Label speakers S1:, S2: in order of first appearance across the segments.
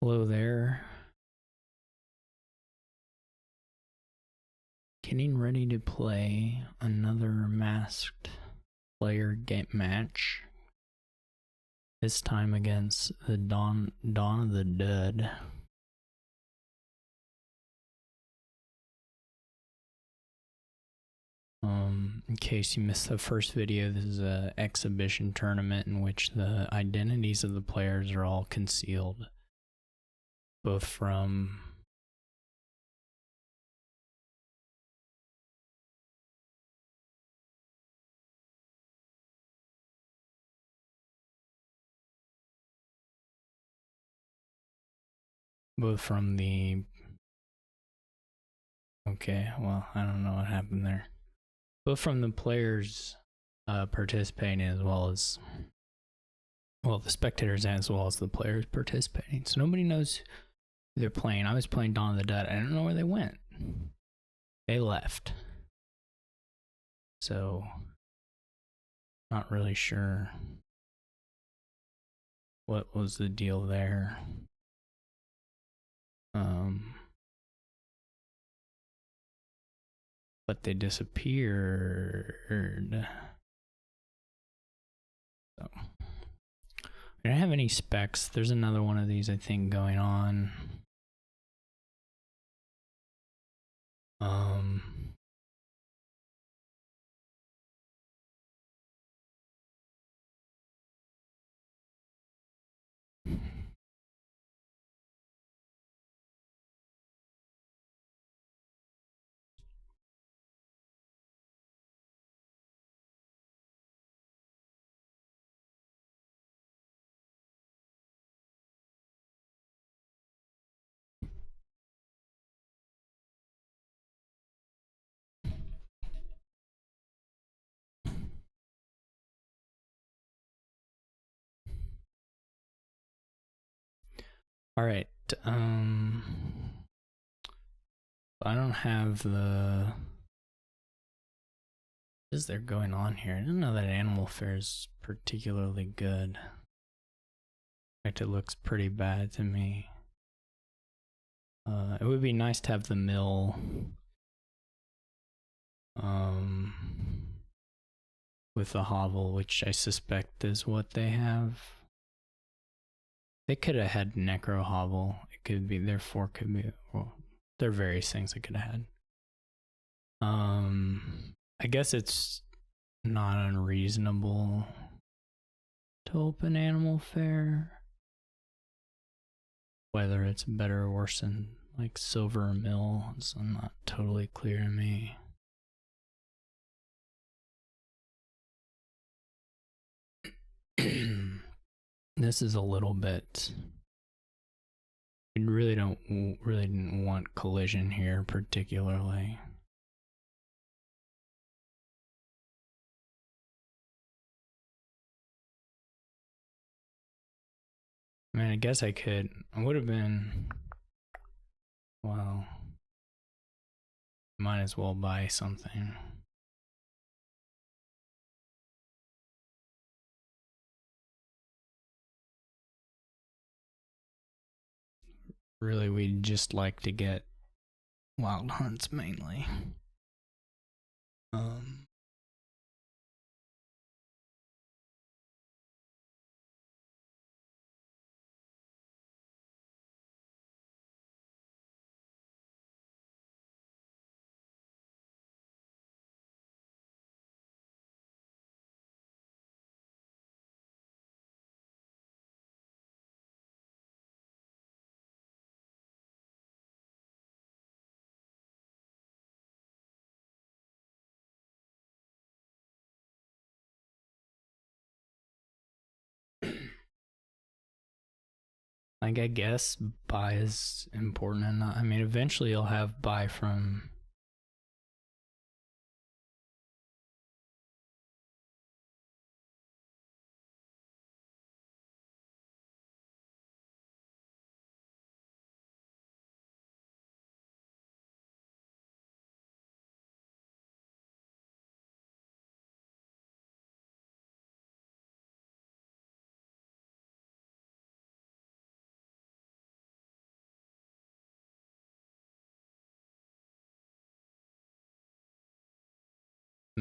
S1: Hello there. Getting ready to play another masked player game match. This time against the Dawn of the Dead. In case you missed the first video, this is an exhibition tournament in which the identities of the players are all concealed, both from the okay, well, I don't know what happened there. Both from the players participating as well as the spectators as well as the players participating. So nobody knows who they're playing. I was playing Dawn of the Dead. I don't know where they went. They left. So not really sure what was the deal there. But they disappeared. So I don't have any specs. There's another one of these, I think, going on. All right. I don't have the. What is there going on here? I didn't know that Animal Fair is particularly good. In fact, it looks pretty bad to me. It would be nice to have the mill. With the hovel, which I suspect is what they have. They could have had Necro Hovel. It could be, therefore, could be, well, there are various things they could have had. I guess it's not unreasonable to open Animal Fair. Whether it's better or worse than like Silver Mill is not totally clear to me. This is a little bit. We really didn't want collision here particularly. I mean, I guess I would have been, well, might as well buy something. Really, we'd just like to get wild hunts mainly. Like, I guess buy is important enough. I mean, eventually you'll have buy from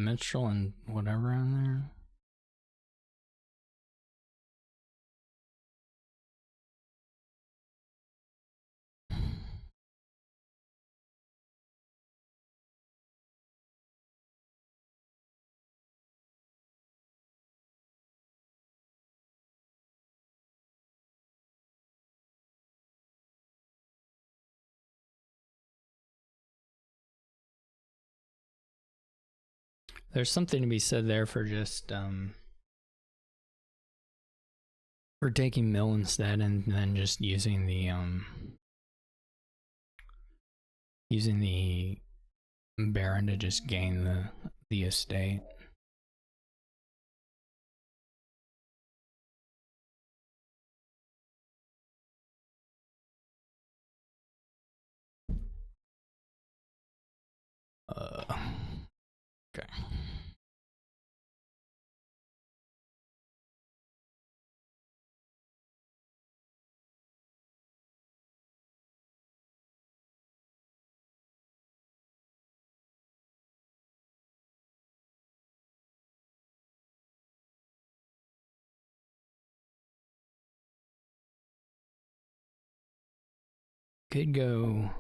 S1: Minstrel and whatever on there. There's something to be said there for just for taking mill instead and then just using the Baron to just gain the estate. Okay. Could go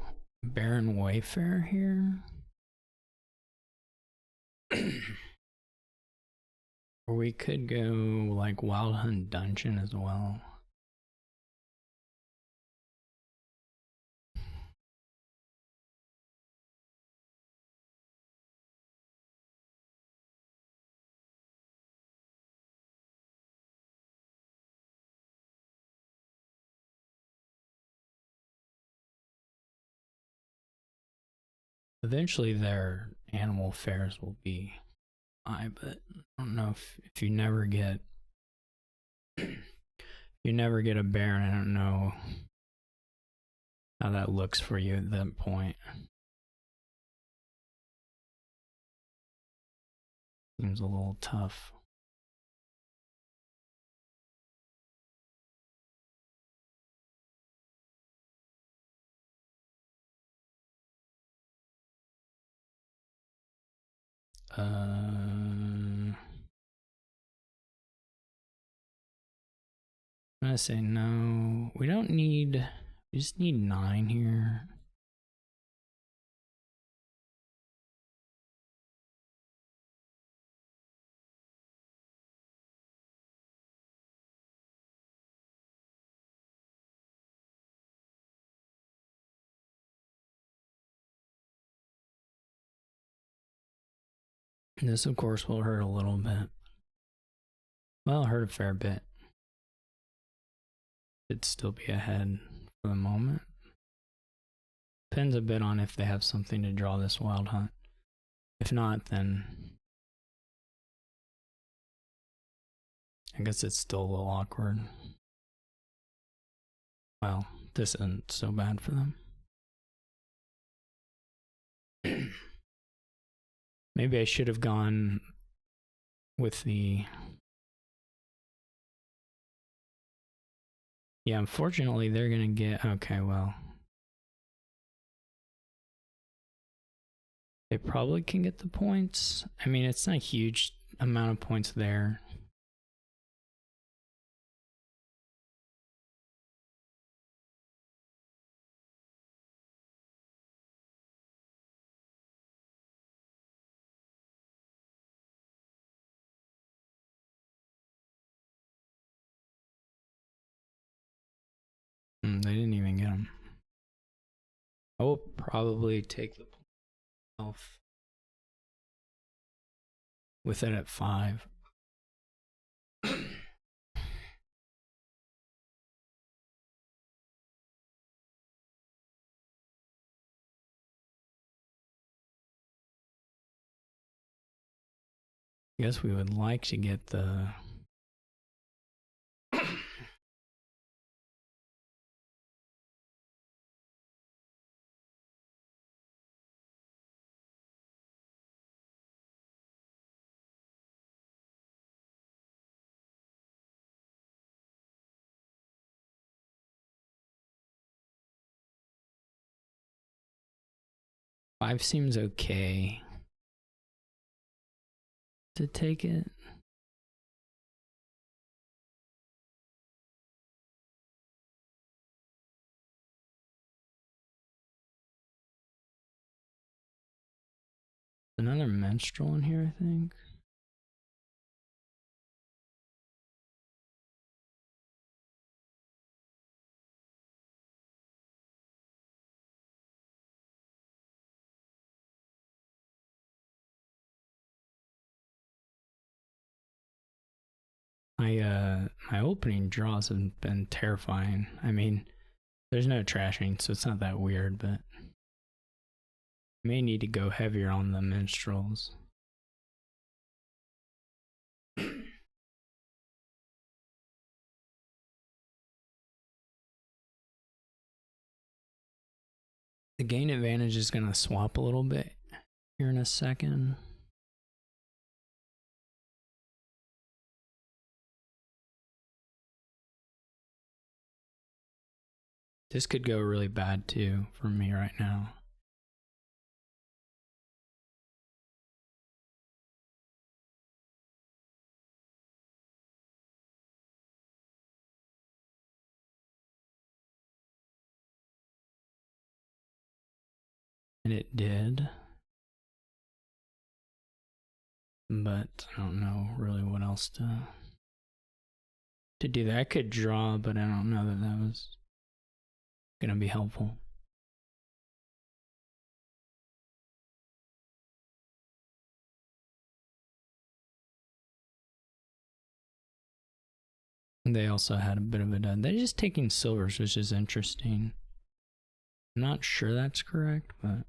S1: Baron Wayfarer here. Or we could go like Wild Hunt Dungeon as well. Eventually their animal fairs will be high, but I don't know if you never get a Baron, I don't know how that looks for you at that point. Seems a little tough. I'm gonna say no. We don't need. We just need 9 here. This, of course, will hurt a little bit. Well, hurt a fair bit. It'd still be ahead for the moment. Depends a bit on if they have something to draw this Wild Hunt. If not, then I guess it's still a little awkward. Well, this isn't so bad for them. Maybe I should have gone with the... Yeah, unfortunately, they're gonna get... Okay, well... They probably can get the points. I mean, it's not a huge amount of points there. They didn't even get them. I will probably take the off with it at 5. I guess we would like to get the... Five seems okay. to take it. Another minstrel in here, I think. My opening draws have been terrifying. I mean, there's no trashing, so it's not that weird, but may need to go heavier on the minstrels. The gain advantage is going to swap a little bit here in a second. This could go really bad too for me right now. And it did. But I don't know really what else to do that. I could draw, but I don't know that that was going to be helpful. They also had a bit of a done. They're just taking silvers, which is interesting. I'm not sure that's correct, but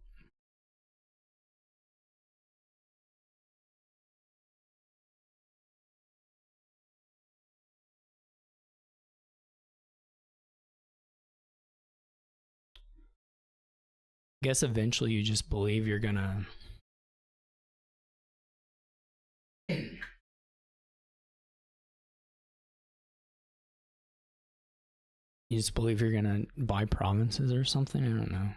S1: I guess eventually you just believe you're gonna buy provinces or something. I don't know.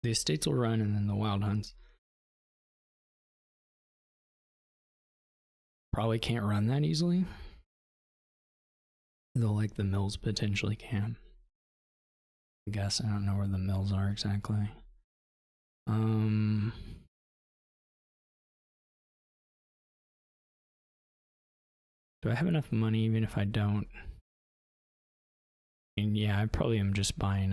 S1: The estates will run and then the wild hunts probably can't run that easily. Though like the mills potentially can. I guess I don't know where the mills are exactly. Do I have enough money even if I don't? I mean, yeah, I probably am just buying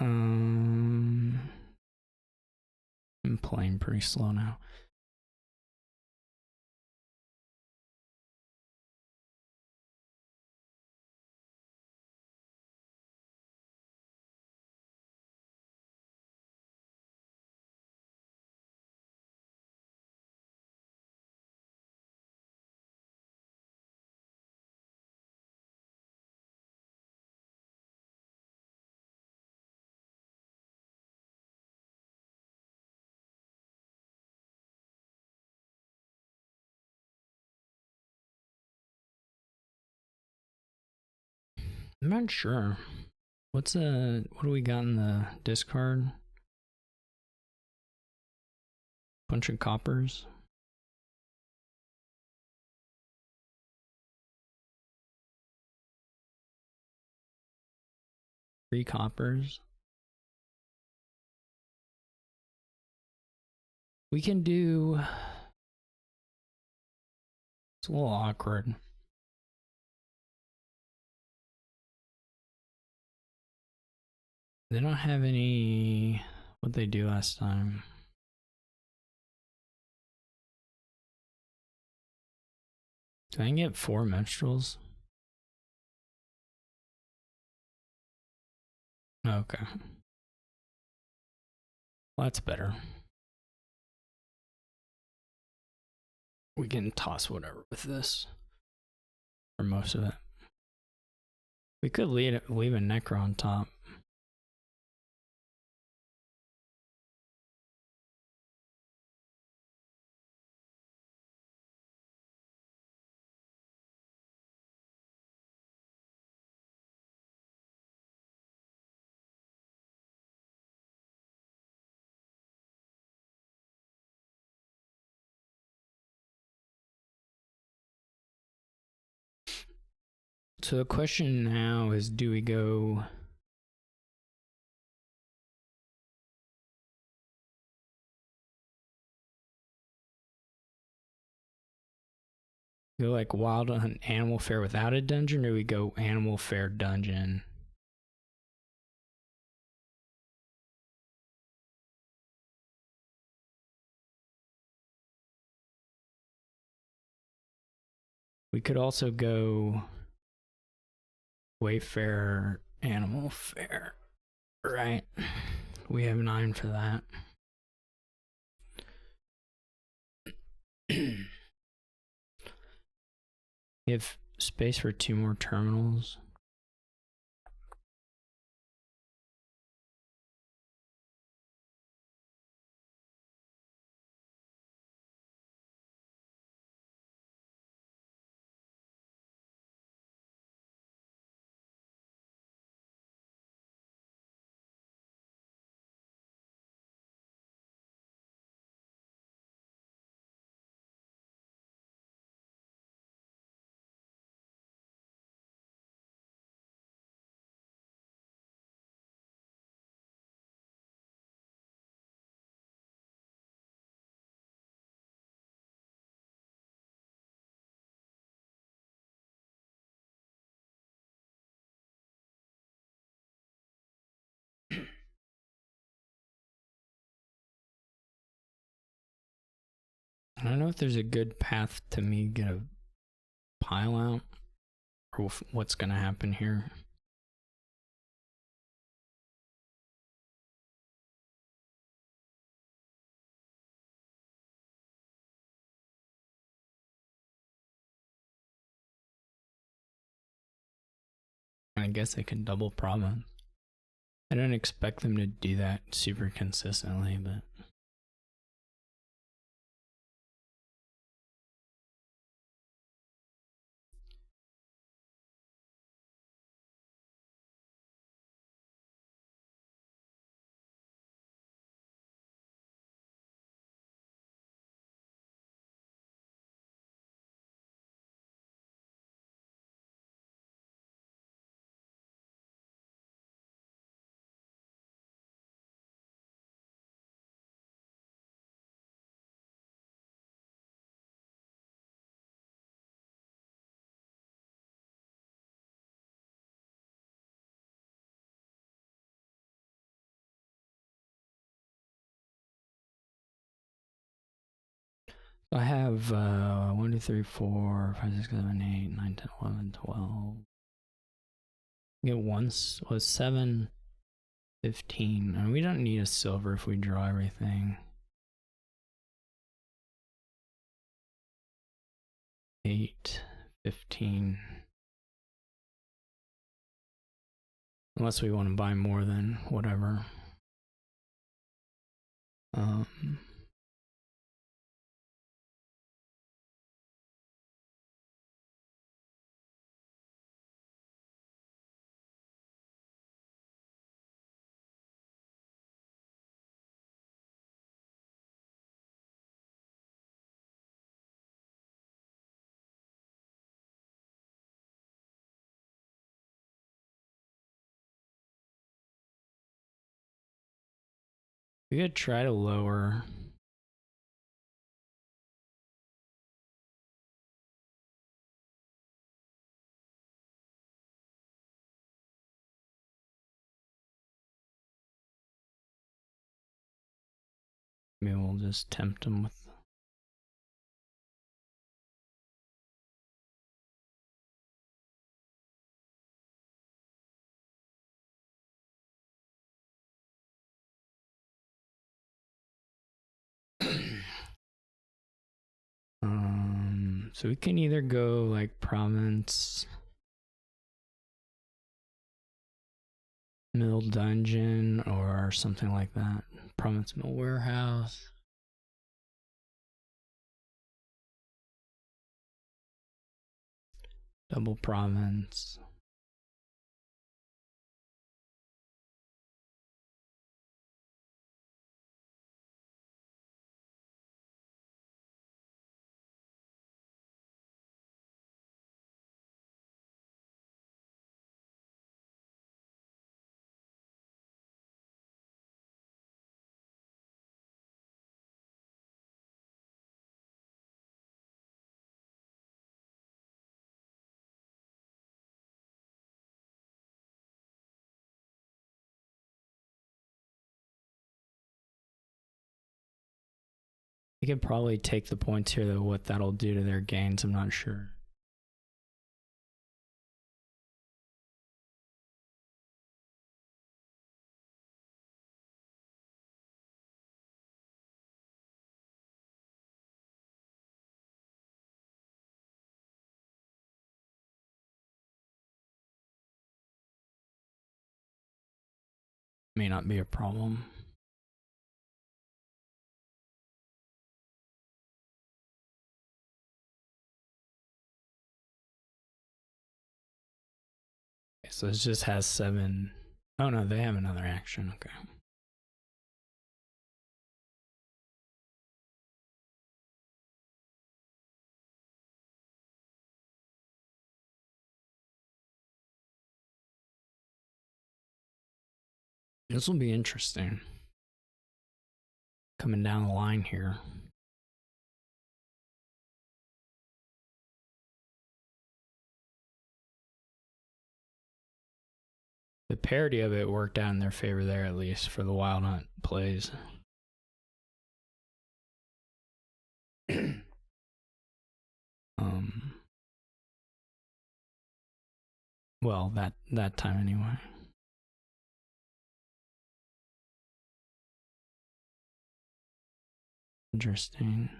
S1: I'm playing pretty slow now. I'm not sure. What do we got in the discard? Bunch of coppers. Three coppers. We can do. It's a little awkward. They don't have any. What they do last time. Can I get 4 minstrels? Okay. Well, that's better. We can toss whatever with this. For most of it. We could leave a Necro on top. So the question now is, do we go like Wild Hunt Animal Fair without a dungeon, or do we go Animal Fair dungeon? We could also go Wayfair Animal Fair, right? We have 9 for that. We have space for 2 more terminals. I don't know if there's a good path to me get a pile out, or what's going to happen here. I guess I can double province. I don't expect them to do that super consistently, but I have 1, 2, 3, 4, 5, 6, 7, 8, 9, 10, 11, 12. Get once was 7, 15. And we don't need a silver if we draw everything. 8, 15. Unless we want to buy more than whatever. We could try to lower. Maybe we'll just tempt them with. So we can either go like province, mill dungeon, or something like that. Province mill warehouse. Double province. I could probably take the points here, though. What that'll do to their gains, I'm not sure. May not be a problem. Okay, so it just has 7. Oh no, they have another action. Okay. This will be interesting. Coming down the line here. The parody of it worked out in their favor there, at least for the Wild Hunt plays. Well, that time anyway. Interesting.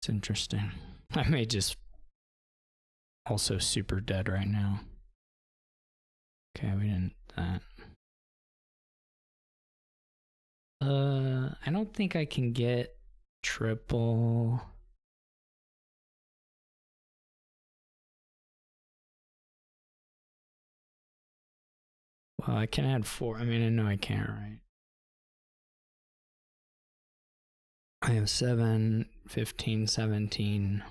S1: It's interesting. I may just also super dead right now. Okay, we didn't that. I don't think I can get triple. Well, I can add 4. I mean, I know I can't, right? I have 7, 15, 17.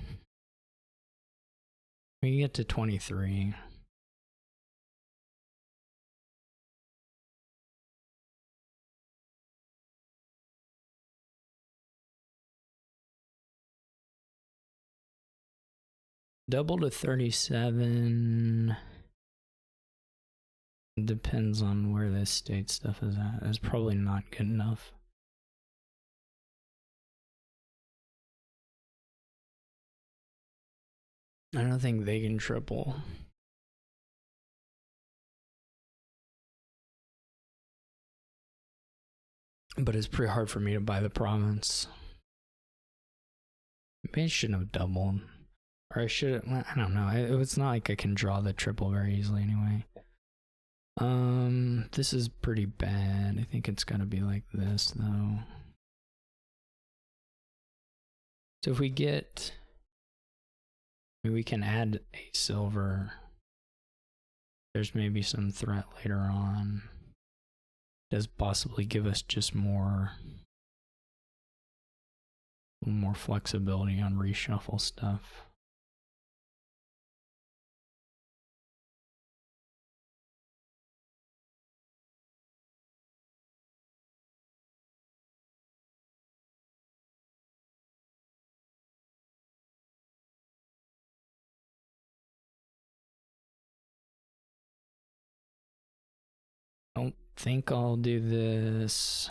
S1: We can get to 23. Double to 37. Depends on where this state stuff is at. It's probably not good enough. I don't think they can triple. But it's pretty hard for me to buy the province. Maybe I shouldn't have doubled. Or I should have, I don't know. It's not like I can draw the triple very easily anyway. This is pretty bad. I think it's gotta be like this though. So if we get, we can add a silver. There's maybe some threat later on. Does possibly give us just more flexibility on reshuffle stuff. I don't think I'll do this.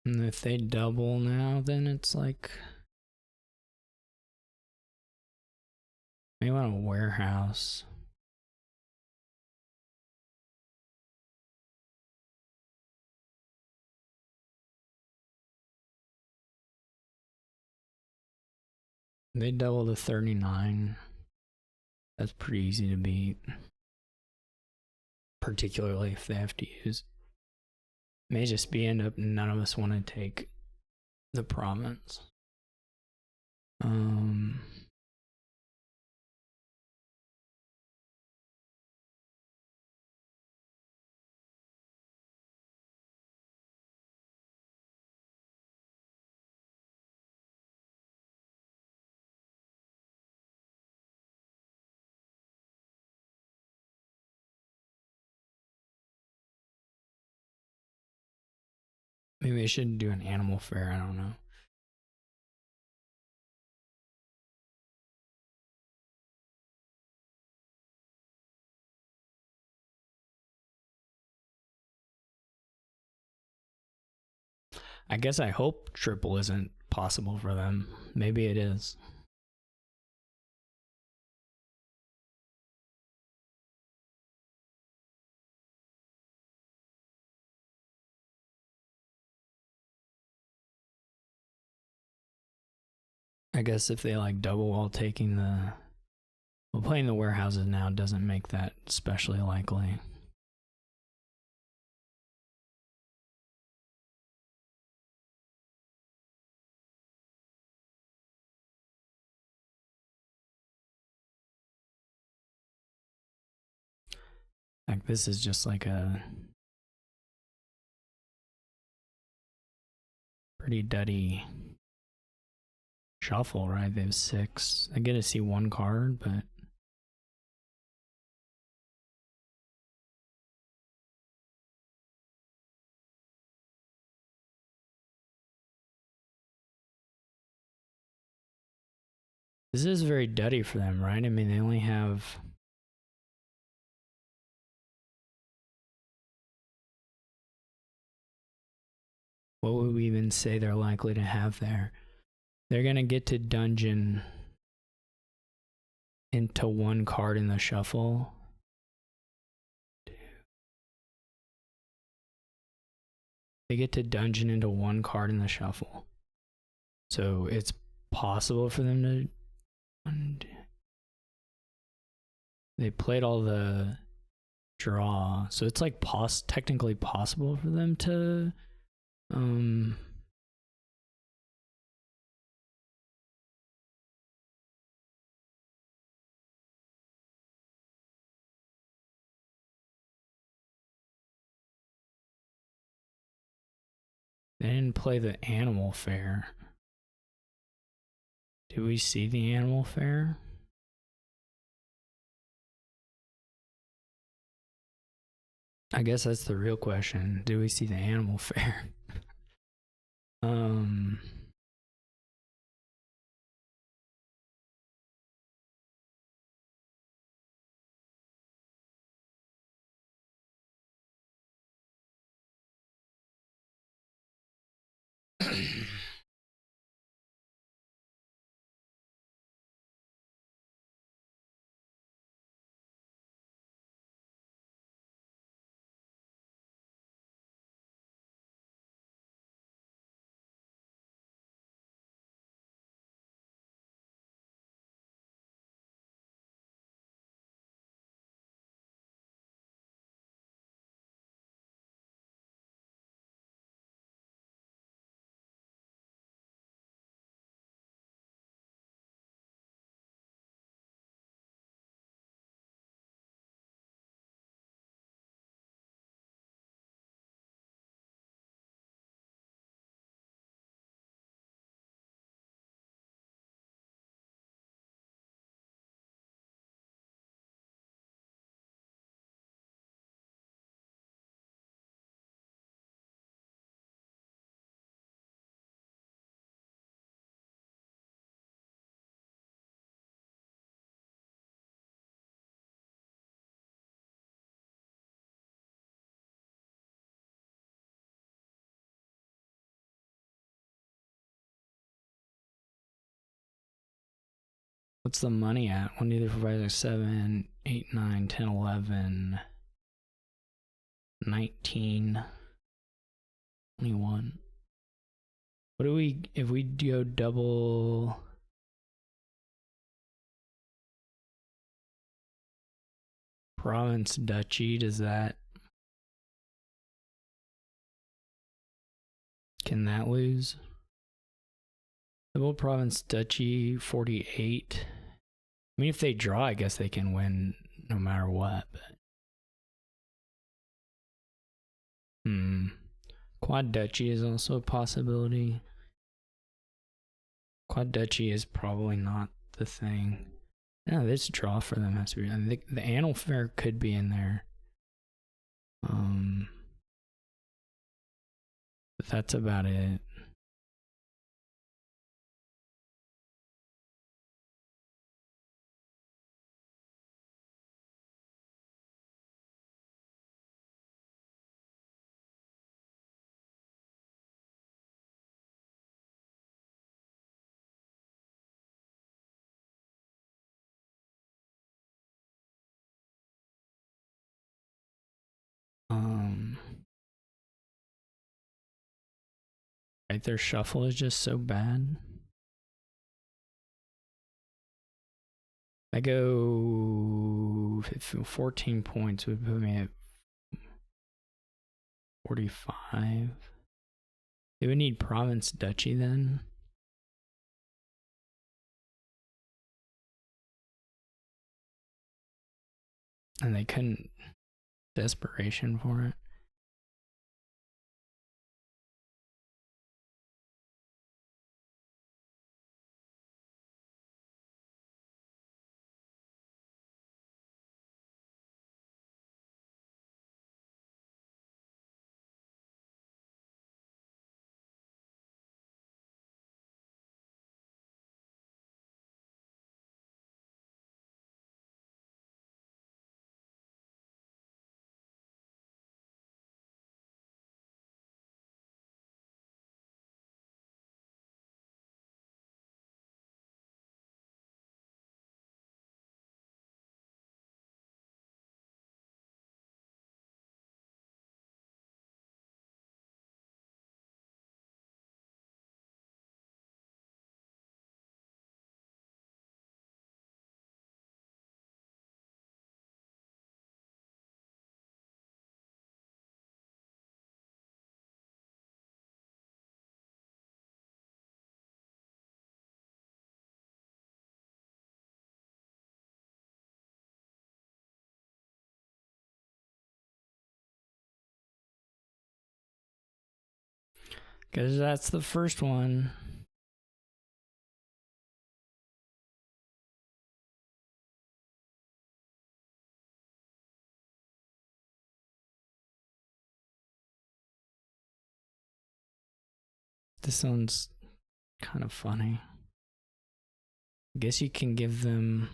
S1: And if they double now, then it's like maybe want a warehouse. They double to 39. That's pretty easy to beat. Particularly if they have to use. May just be end up none of us want to take the province. Maybe I should do an animal fair, I don't know. I guess I hope triple isn't possible for them. Maybe it is. I guess if they like double while taking the... Well, playing the warehouses now doesn't make that especially likely. Like this is just like a pretty duddy shuffle, right? They have 6. I get to see 1 card, but this is very duddy for them, right? I mean, they only have... What would we even say they're likely to have there? They're going to get to dungeon into 1 card in the shuffle. They get to dungeon into 1 card in the shuffle. So it's possible for them to... They played all the draw. So it's like technically possible for them to... They didn't play the animal fair. Did we see the animal fair? I guess that's the real question. Did we see the animal fair? What's the money at? 1, 2, 3, 4, 5, 6, 7, 8, 9, 10, 11, 19, 21. What do we, if we go double... Province Duchy, does that... Can that lose? Double Province Duchy, 48. I mean, if they draw, I guess they can win no matter what, but... Quad Duchy is also a possibility. Quad Duchy is probably not the thing. No, this draw for them has to be... I think the Annal Fair could be in there. But that's about it. Right, their shuffle is just so bad. I go 14 points would put me at 45. They would need Province Duchy then. And they couldn't desperation for it. Because that's the first one. This one's kind of funny. I guess you can give them...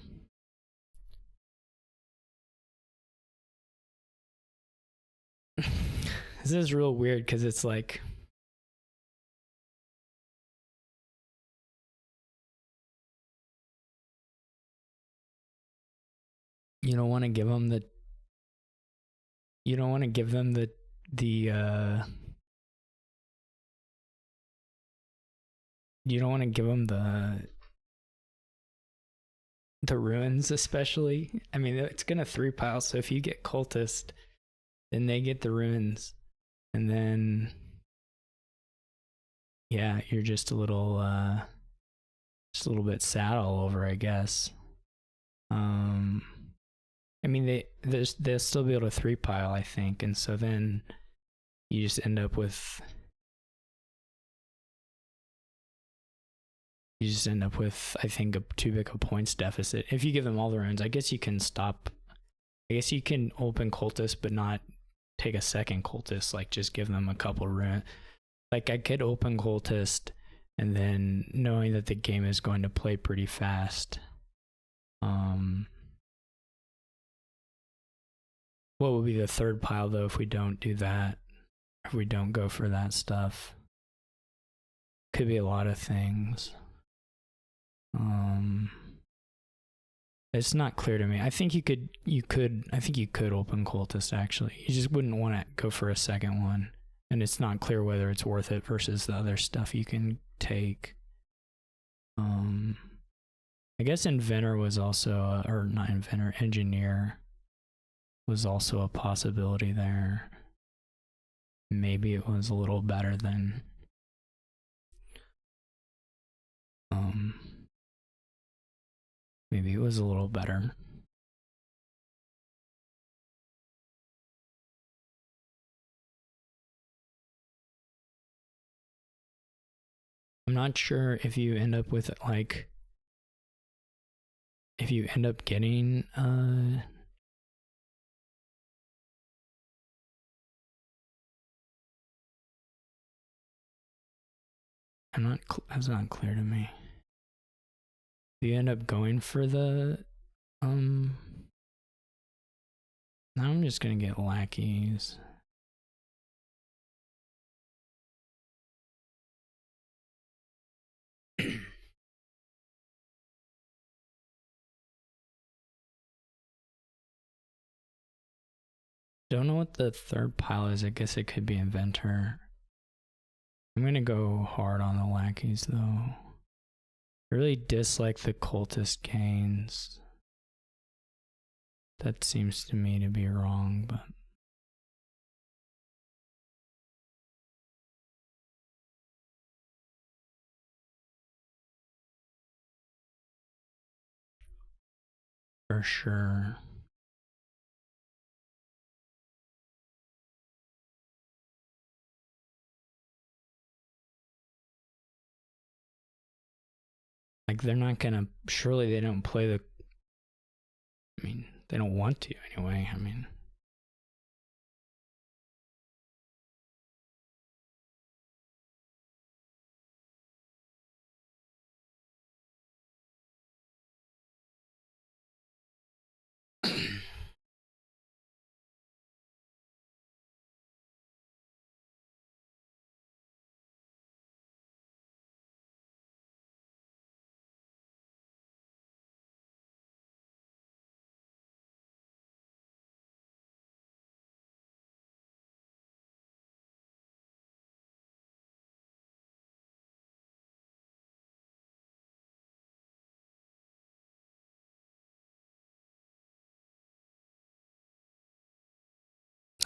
S1: This is real weird because it's like... You don't want to give them the... You don't want to give them the you don't want to give them the ruins, especially. I mean, it's gonna 3-pile, so if you get cultist, then they get the ruins, and then yeah, you're just a little bit sad all over, I guess. I mean, they'll still be able to 3-pile, I think, and so then you just end up with... You just end up with, I think, too big a points deficit. If you give them all the runes, I guess you can stop... I guess you can open cultist, but not take a second cultist, like just give them a couple runes. Like, I could open cultist, and then knowing that the game is going to play pretty fast... What would be the third pile, though, if we don't do that? If we don't go for that stuff? Could be a lot of things. It's not clear to me. I think you could open cultist actually. You just wouldn't want to go for a second one. And it's not clear whether it's worth it versus the other stuff you can take. I guess inventor was also, or not inventor, engineer was also a possibility there. Maybe it was a little better than maybe it was a little better. I'm not sure if you end up with like, if you end up getting that's not clear to me. If you end up going for the now I'm just gonna get lackeys. Don't know what the third pile is. I guess it could be inventor. I'm gonna go hard on the lackeys though. I really dislike the cultist gains. That seems to me to be wrong, but for sure. Like they're not gonna, surely they don't play the, I mean, they don't want to anyway. I mean,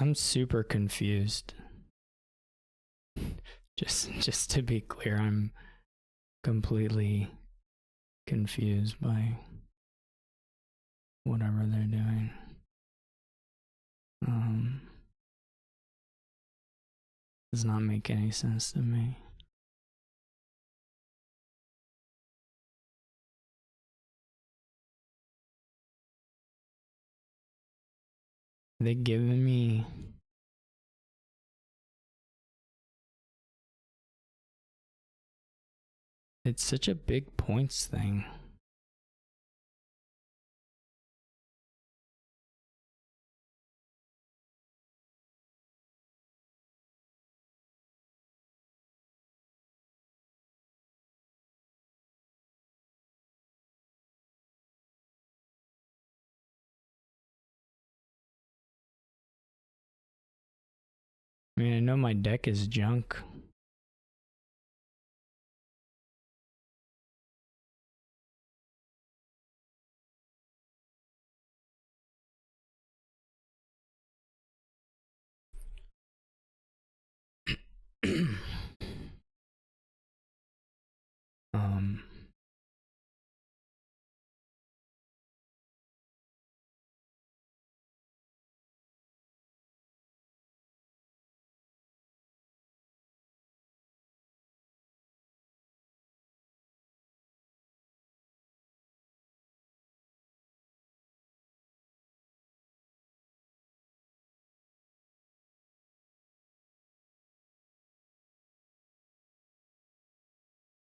S1: I'm super confused. Just to be clear, I'm completely confused by whatever they're doing. Does not make any sense to me. They giving me it's such a big points thing. I mean, I know my deck is junk.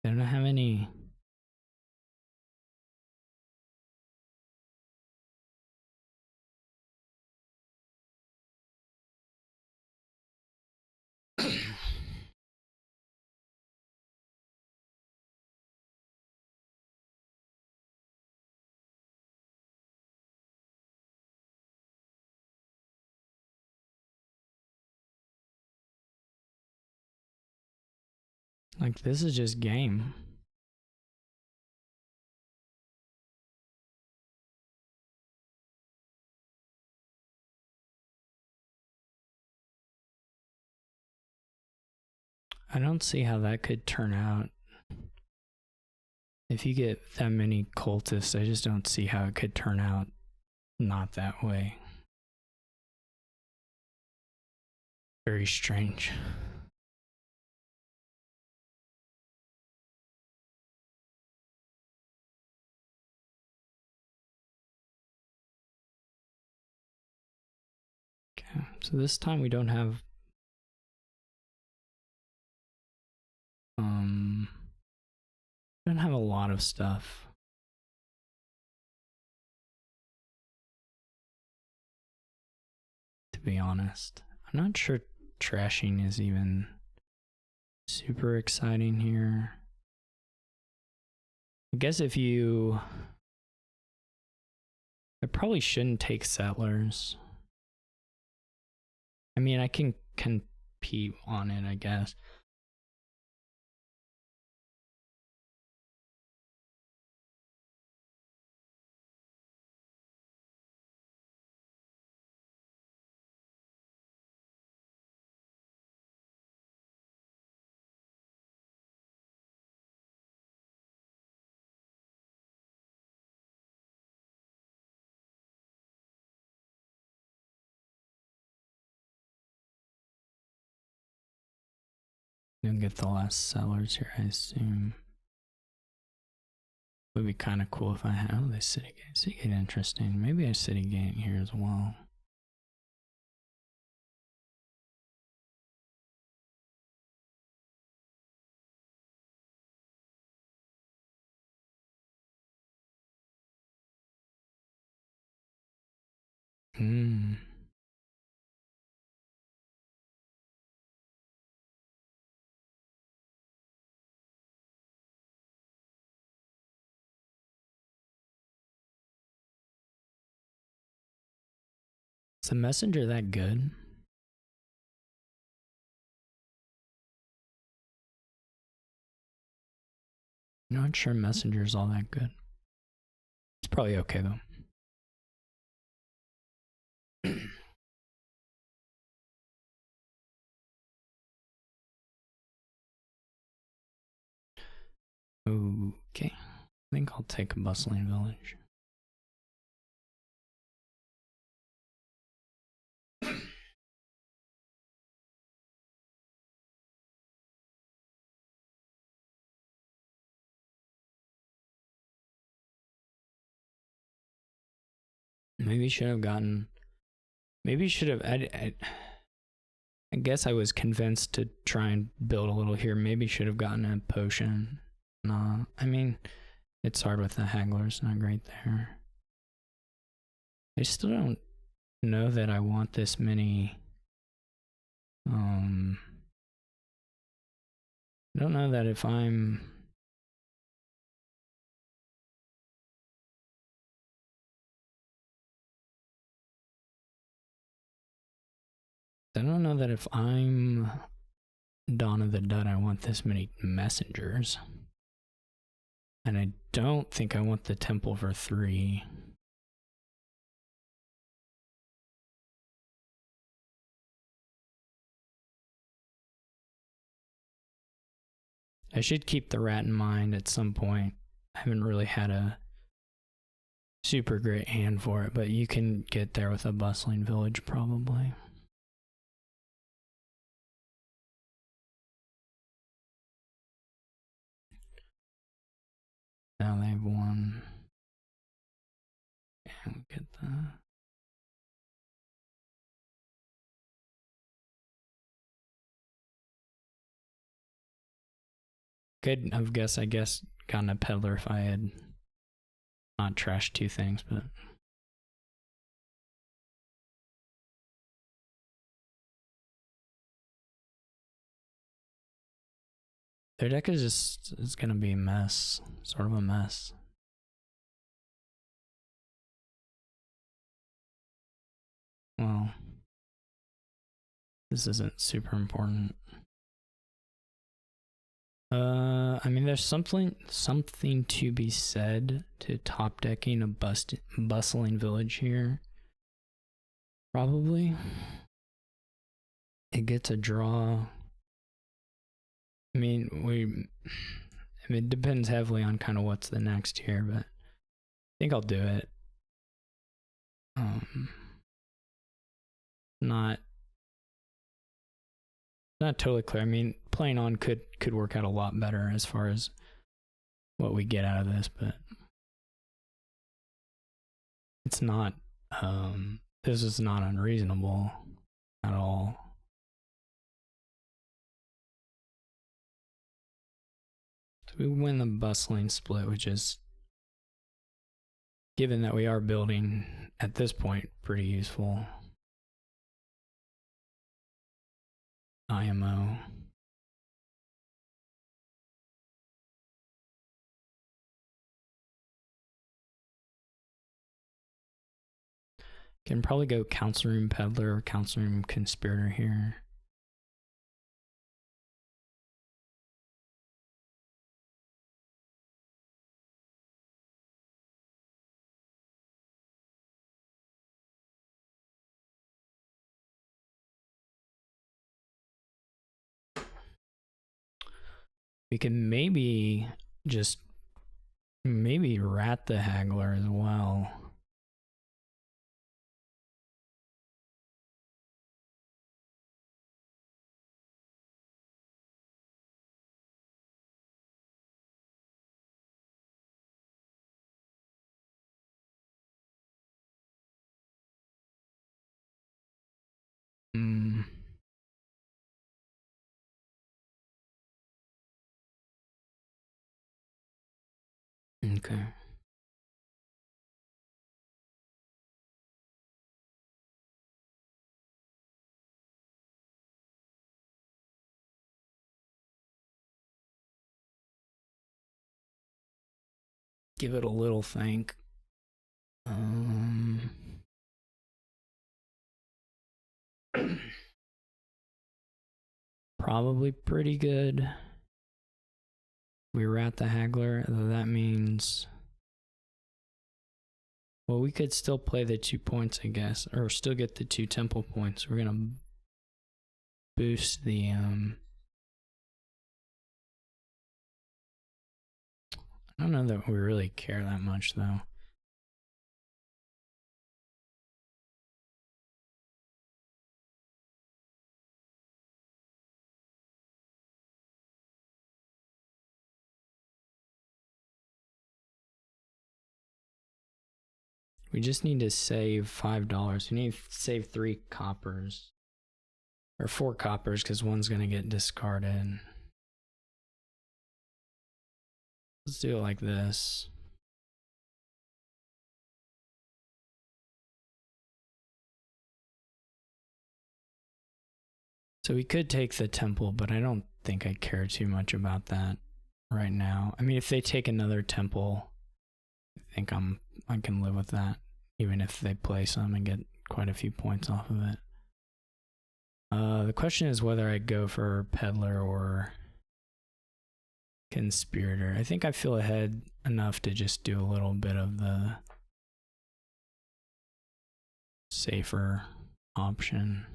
S1: They don't have any. Like, this is just game. I don't see how that could turn out. If you get that many cultists, I just don't see how it could turn out not that way. Very strange. Okay, so this time we don't have a lot of stuff. To be honest, I'm not sure trashing is even super exciting here. I guess I probably shouldn't take settlers. I mean, I can compete on it, I guess. You'll get the last sellers here, I assume. Would be kind of cool if I had. Oh, they city gate. City gate, interesting. Maybe a city gate here as well. Is the messenger that good? I'm not sure messenger's all that good. It's probably okay though. Okay. I think I'll take a bustling village. Maybe should have gotten. Maybe should have. I guess I was convinced to try and build a little here. Maybe should have gotten a potion. Nah, I mean, it's hard with the hagglers. Not great there. I still don't know that I want this many. I don't know that if I'm. I don't know that if I'm Dawn of the Dead, I want this many messengers. And I don't think I want the temple for 3. I should keep the rat in mind at some point. I haven't really had a super great hand for it, but you can get there with a bustling village probably. Now they've won. And get the. Could have I guess gotten a peddler if I had not trashed 2 things, but their deck is gonna be a mess. Sort of a mess. Well, this isn't super important. I mean, there's something to be said to top decking a bustling village here. Probably. It gets a draw. I mean, it depends heavily on kind of what's the next here, but I think I'll do it. Not totally clear. I mean, playing on could work out a lot better as far as what we get out of this, but it's not. This is not unreasonable at all. So we win the bustling split, which is, given that we are building at this point, pretty useful. IMO. Can probably go Council Room Peddler or Council Room Conspirator here. We can maybe just rat the Haggler as well. Okay. Give it a little think. Probably pretty good. We rat the Haggler, though that means, well, we could still play the 2 points, I guess, or still get the 2 temple points. We're gonna boost the I don't know that we really care that much, though. We just need to save $5. We need to save 3 coppers. Or 4 coppers, because one's going to get discarded. Let's do it like this. So we could take the temple, but I don't think I care too much about that right now. I mean, if they take another temple, I think I can live with that, even if they play some and get quite a few points off of it. The question is whether I go for Peddler or Conspirator. I think I feel ahead enough to just do a little bit of the safer option.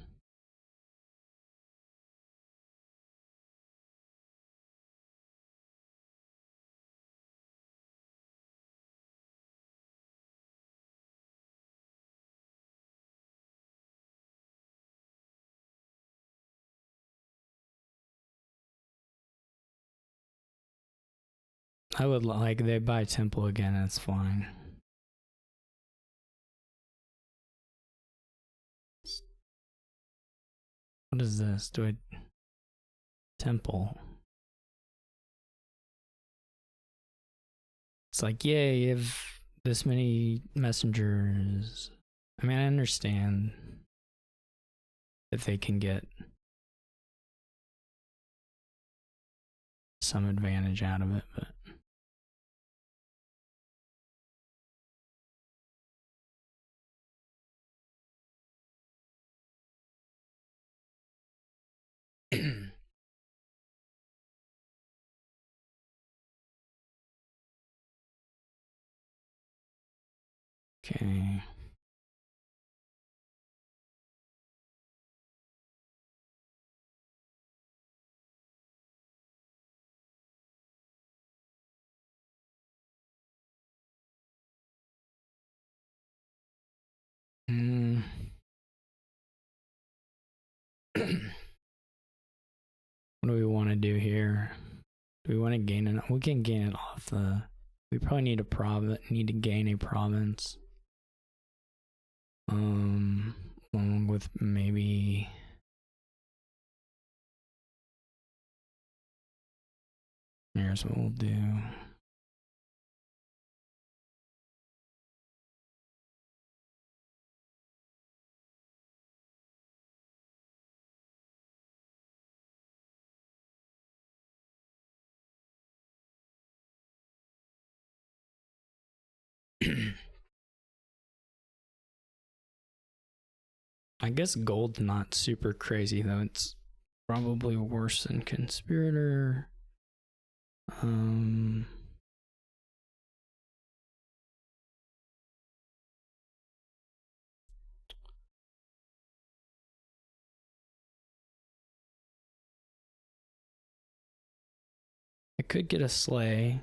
S1: I would like, they buy temple again, that's fine. What is this? Do I temple? It's like, yay, you have this many messengers. I mean, I understand if they can get some advantage out of it, but Okay. What do we want to do here? Do we want to gain it? We can gain it off the. We probably need a province. Need to gain a province. Along with maybe. Here's what we'll do. I guess gold's not super crazy though. It's probably worse than conspirator. I could get a sleigh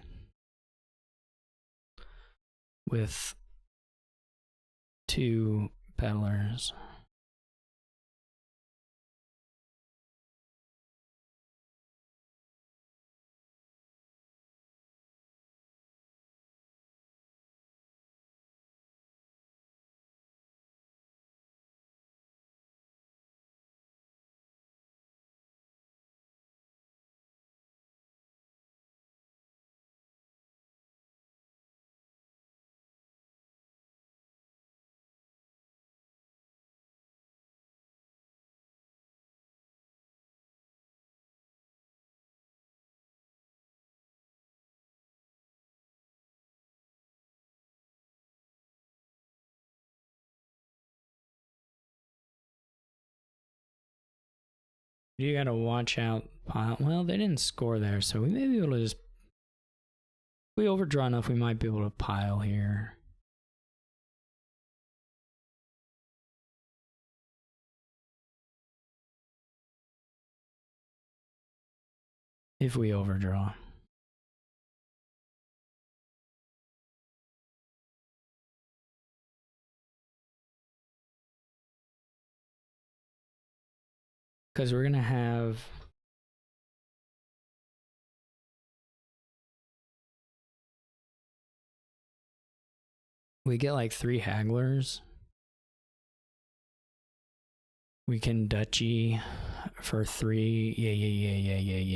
S1: with 2 peddlers. You gotta watch out. Well, they didn't score there, so we may be able to just. If we overdraw enough, we might be able to pile here. If we overdraw. Because we're gonna have. We get like 3 hagglers. We can duchy for 3. Yeah.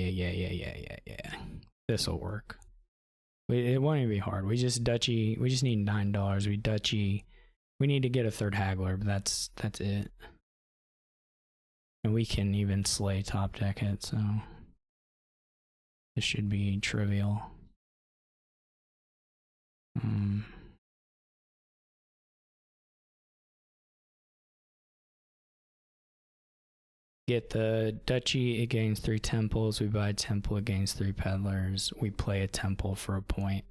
S1: This'll work. It won't even be hard. We just duchy. We just need $9. We duchy. We need to get a 3rd haggler, but that's it. And we can even slay top deck it, so this should be trivial. Get the duchy, it gains 3 temples. We buy a temple, it gains 3 peddlers. We play a temple for a point.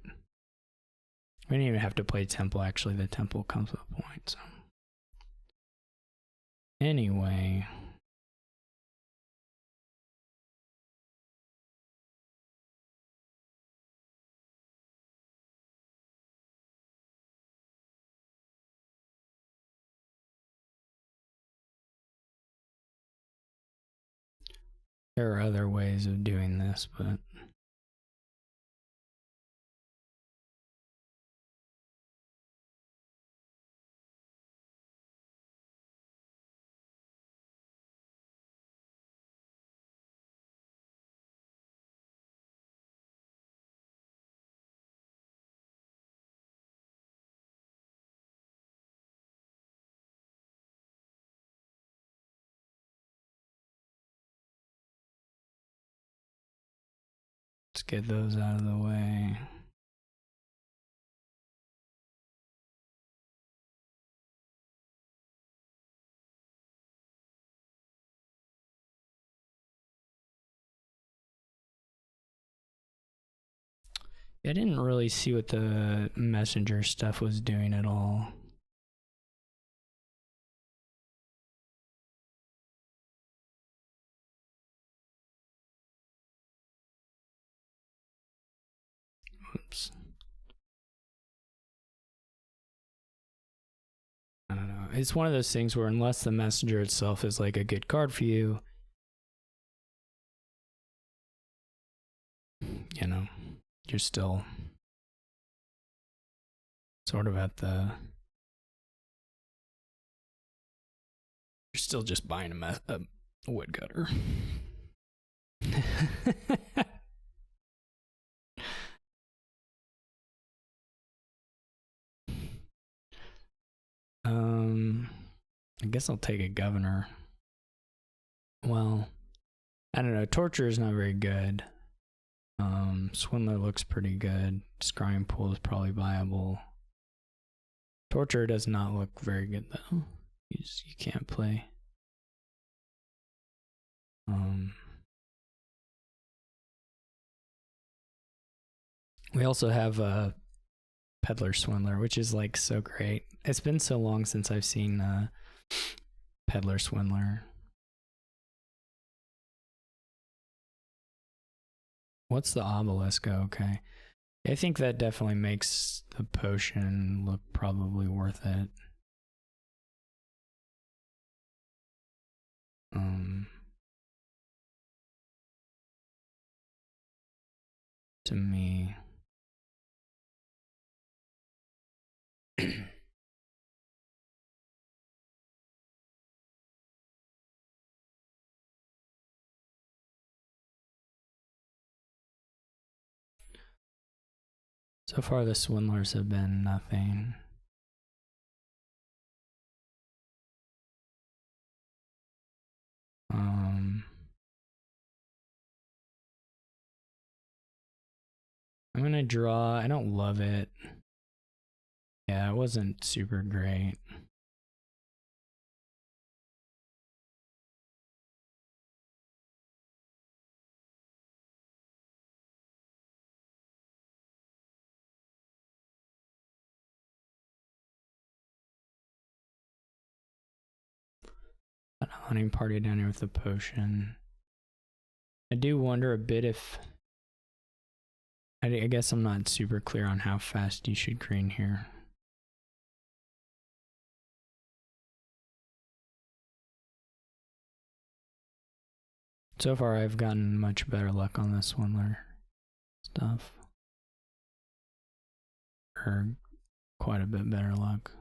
S1: We don't even have to play temple, actually. The temple comes with a point, so. Anyway. There are other ways of doing this, but. Let's get those out of the way. I didn't really see what the messenger stuff was doing at all. Oops. I don't know. It's one of those things where unless the messenger itself is like a good card for you, you know, you're still sort of at the... You're still just buying a woodcutter. I guess I'll take a governor. Well, I don't know. Torture is not very good. Swindler looks pretty good. Scrying pool is probably viable. Torture does not look very good though. You can't play. We also have a Peddler Swindler, which is like so great. It's been so long since I've seen Peddler Swindler. What's the obelisk? Okay. I think that definitely makes the potion look probably worth it. To me. So far the swindlers have been nothing. I'm gonna draw. I don't love it. Yeah, it wasn't super great. A hunting party down here with the potion. I do wonder a bit if... I guess I'm not super clear on how fast you should green here. So far I've gotten much better luck on this Swindler stuff. Or quite a bit better luck.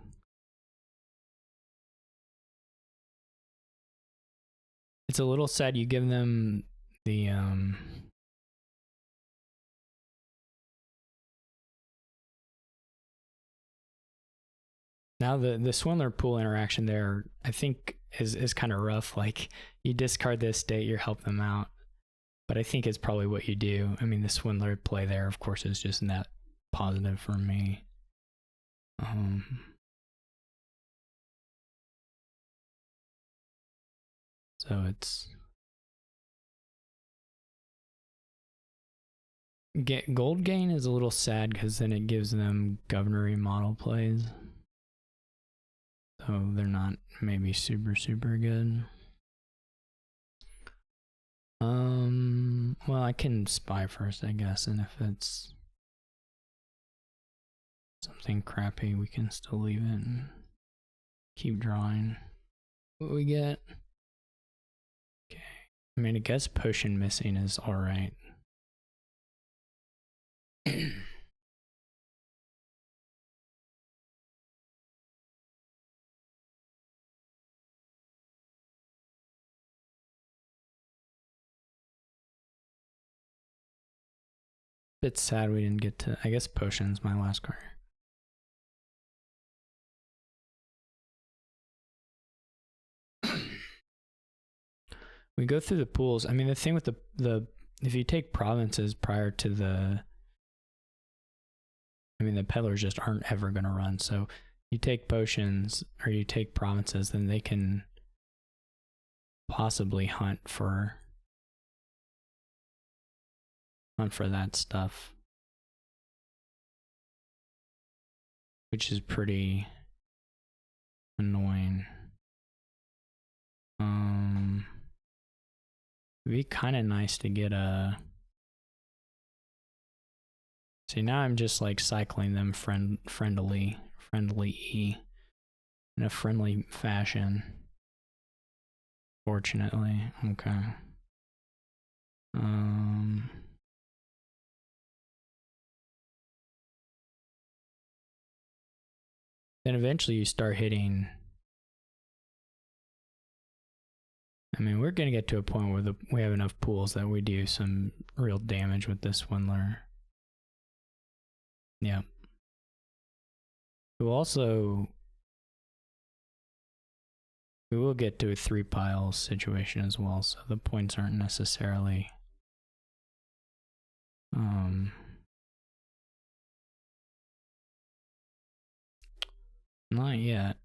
S1: It's a little sad you give them the now the Swindler pool interaction there, I think is kind of rough. Like you discard this state, you help them out. But I think it's probably what you do. I mean, the Swindler play there, of course, is just net positive for me. So it's... Gold gain is a little sad because then it gives them governory model plays. So they're not maybe super good. Well, I can spy first, I guess, and if it's something crappy, we can still leave it and keep drawing. What we get? Okay. I mean, I guess potion missing is alright. Bit sad we didn't get to... I guess potion's my last card. We go through the pools. I mean, the thing with the if you take provinces prior to the... I mean, the peddlers just aren't ever going to run. So you take potions or you take provinces, then they can possibly hunt for that stuff, which is pretty annoying. It'd be kind of nice to get a... See, now I'm just like cycling them friendly in a friendly fashion. Fortunately, okay. Then eventually you start hitting. I mean, we're gonna get to a point where we have enough pools that we do some real damage with this Swindler. Yeah. We'll also, we will get to a 3 pile situation as well, so the points aren't necessarily not yet.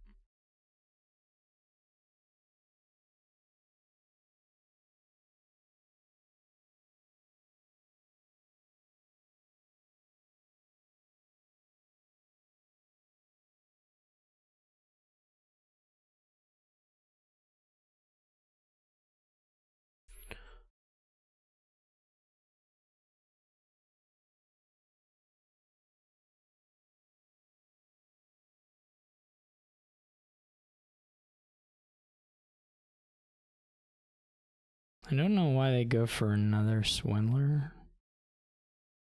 S1: I don't know why they go for another Swindler.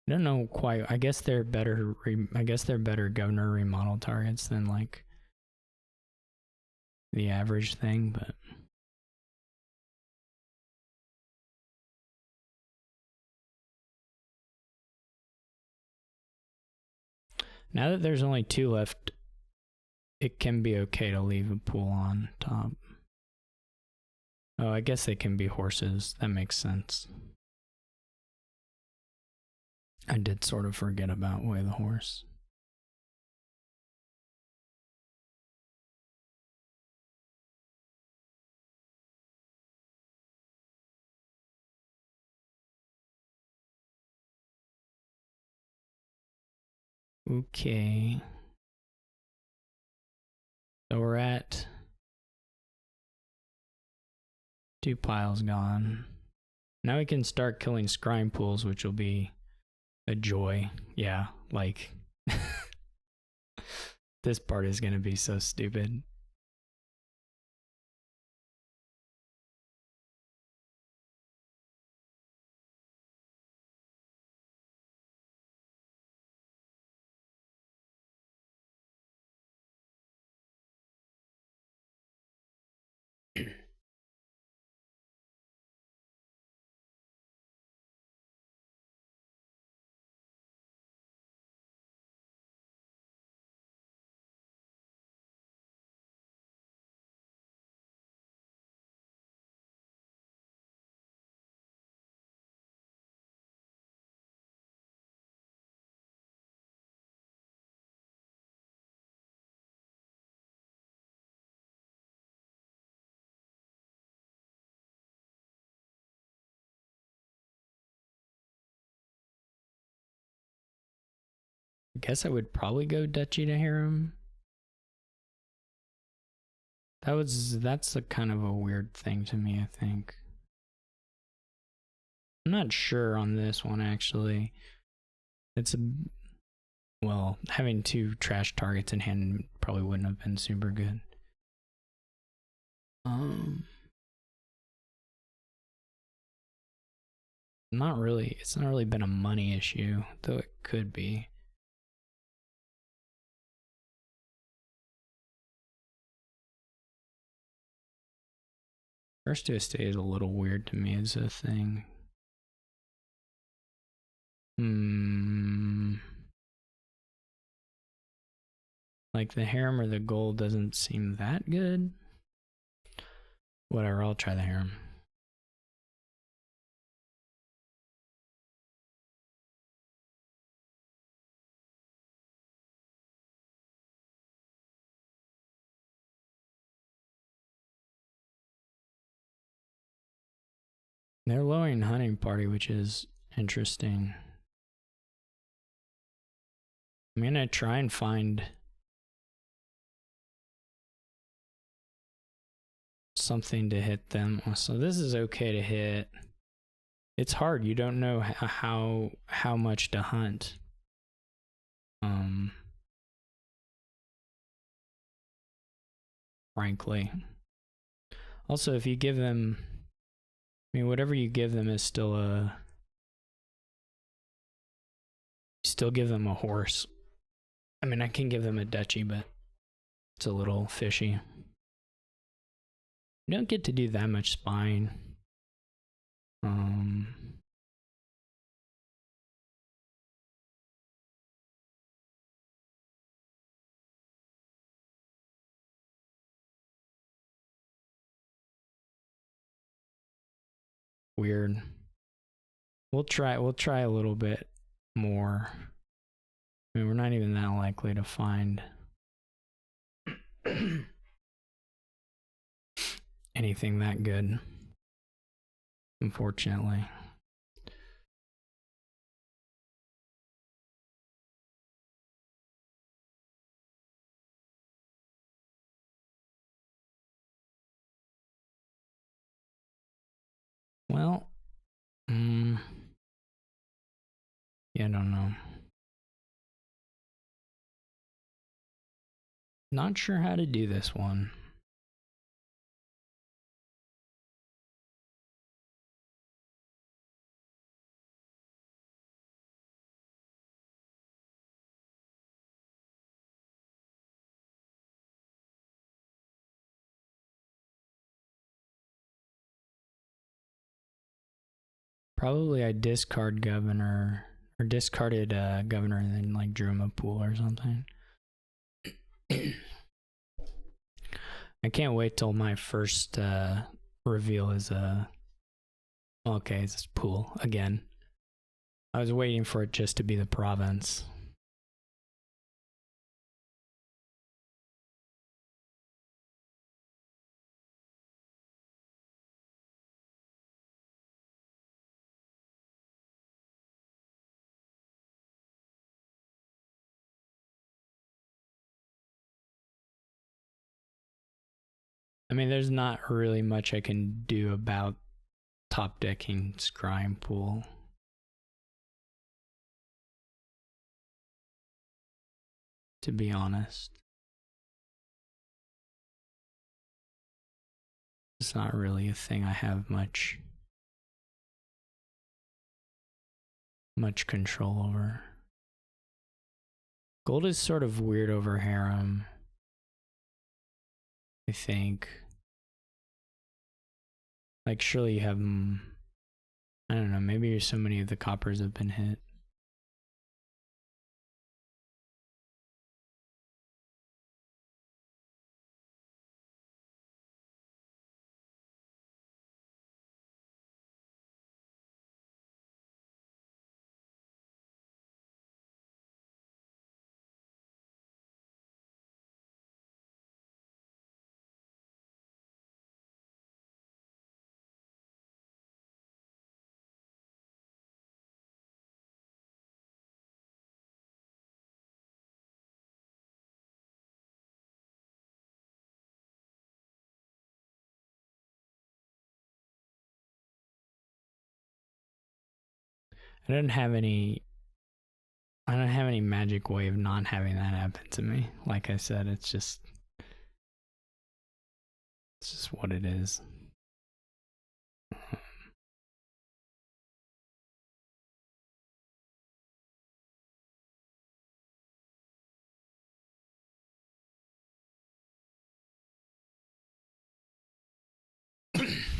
S1: I don't know quite. I guess they're better. I guess they're better governor remodel targets than like the average thing, but now that there's only 2 left, it can be okay to leave a pool on top. Oh, I guess they can be horses. That makes sense. I did sort of forget about Way the Horse. Okay. So we're at 2 piles gone. Now we can start killing scrying pools, which will be a joy. Yeah, like this part is gonna be so stupid. I guess I would probably go duchy to harem. That's a kind of a weird thing to me, I think. I'm not sure on this one actually. It's well, having 2 trash targets in hand probably wouldn't have been super good. Not really. It's not really been a money issue, though it could be. First to estate is a little weird to me as a thing. Like the harem or the gold doesn't seem that good. Whatever, I'll try the harem. They're lowering hunting party, which is interesting. I'm gonna try and find something to hit them. So this is okay to hit. It's hard. You don't know how much to hunt. Frankly. Also, if you give them, I mean, whatever you give them is still you still give them a horse. I mean, I can give them a duchy, but it's a little fishy. You don't get to do that much spying. Weird. We'll try a little bit more. I mean, we're not even that likely to find anything that good, unfortunately. Well, yeah, I don't know. Not sure how to do this one. Probably I discard governor or discarded governor and then like drew him a pool or something. I can't wait till my first reveal is okay, it's pool again. I was waiting for it just to be the province. I mean, there's not really much I can do about top decking Scrying pool. To be honest, it's not really a thing I have much control over. Gold is sort of weird over harem, I think. Like, surely you have, I don't know, maybe so many of the coppers have been hit. I don't have any magic way of not having that happen to me. Like I said, it's just what it is.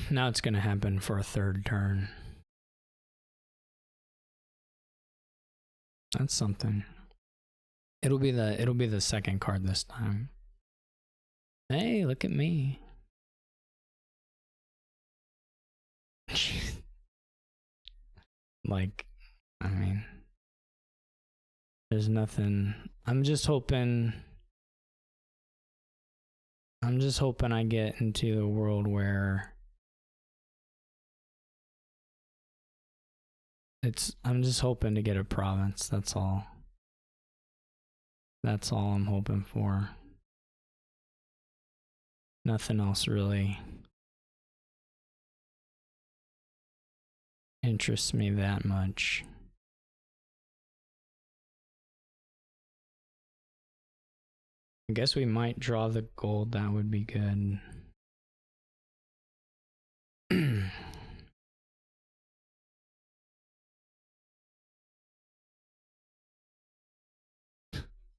S1: Now it's gonna happen for a third turn. That's something. It'll be the second card this time. Hey, look at me. Like, I mean, there's nothing. I'm just hoping I get into a world where I'm just hoping to get a province, that's all. That's all I'm hoping for. Nothing else really interests me that much. I guess we might draw the gold. That would be good.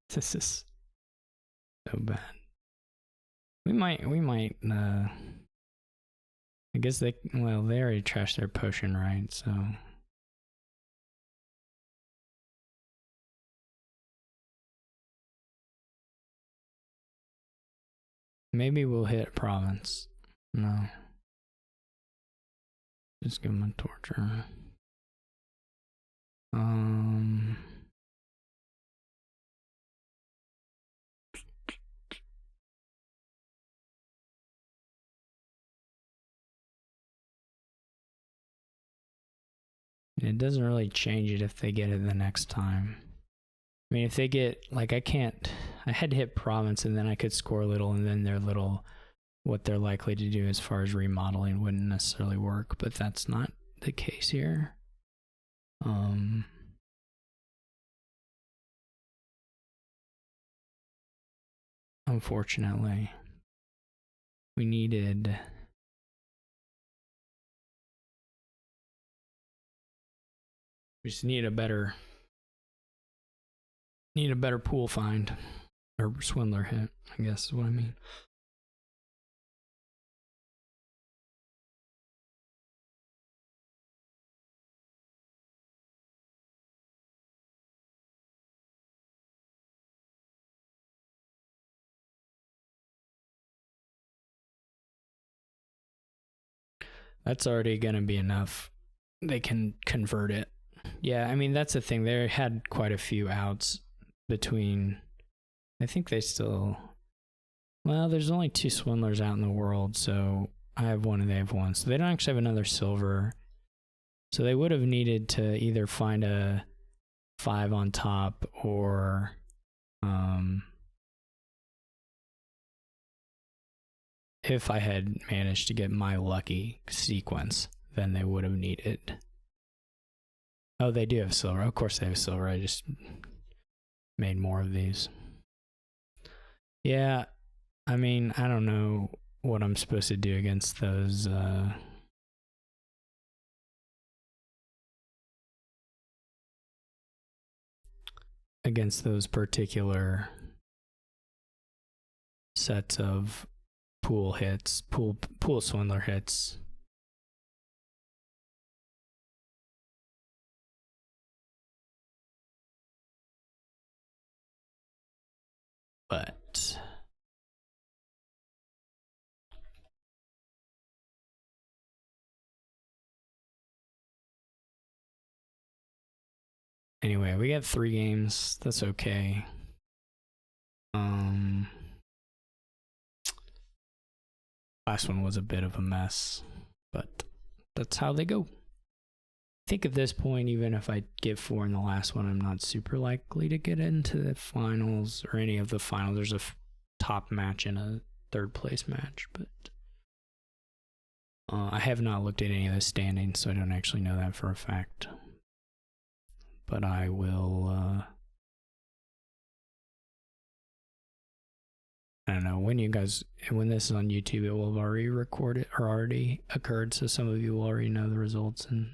S1: This is so bad. We might, I guess they already trashed their potion, right? So. Maybe we'll hit province. No. Just give him a torture. It doesn't really change it if they get it the next time. I mean, if they get, like, I had to hit province and then I could score a little, and then their little, what they're likely to do as far as remodeling wouldn't necessarily work, but that's not the case here. Unfortunately, we just need a better pool find, or swindler hit, I guess is what I mean. That's already going to be enough. They can convert it. Yeah, I mean, that's the thing. They had quite a few outs between. I think they still. Well, there's only 2 swindlers out in the world, so I have one and they have one. So they don't actually have another silver. So they would have needed to either find a 5 on top or. If I had managed to get my lucky sequence, then they would have needed. Oh, they do have silver. Of course they have silver. I just made more of these. Yeah, I mean, I don't know what I'm supposed to do against those. Against those particular sets of pool hits, pool swindler hits. But anyway, we got 3 games. That's okay. Last one was a bit of a mess, but that's how they go. I think at this point, even if I get 4 in the last one, I'm not super likely to get into the finals or any of the finals. There's a top match and a 3rd place match, but I have not looked at any of the standings, so I don't actually know that for a fact. But I will. I don't know when this is on YouTube, it will have already recorded or already occurred, so some of you will already know the results. And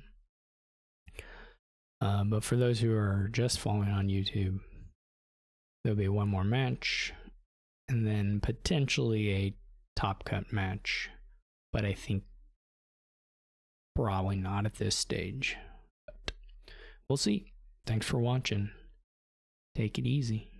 S1: but for those who are just following on YouTube, there'll be 1 more match, and then potentially a top cut match. But I think probably not at this stage. But we'll see. Thanks for watching. Take it easy.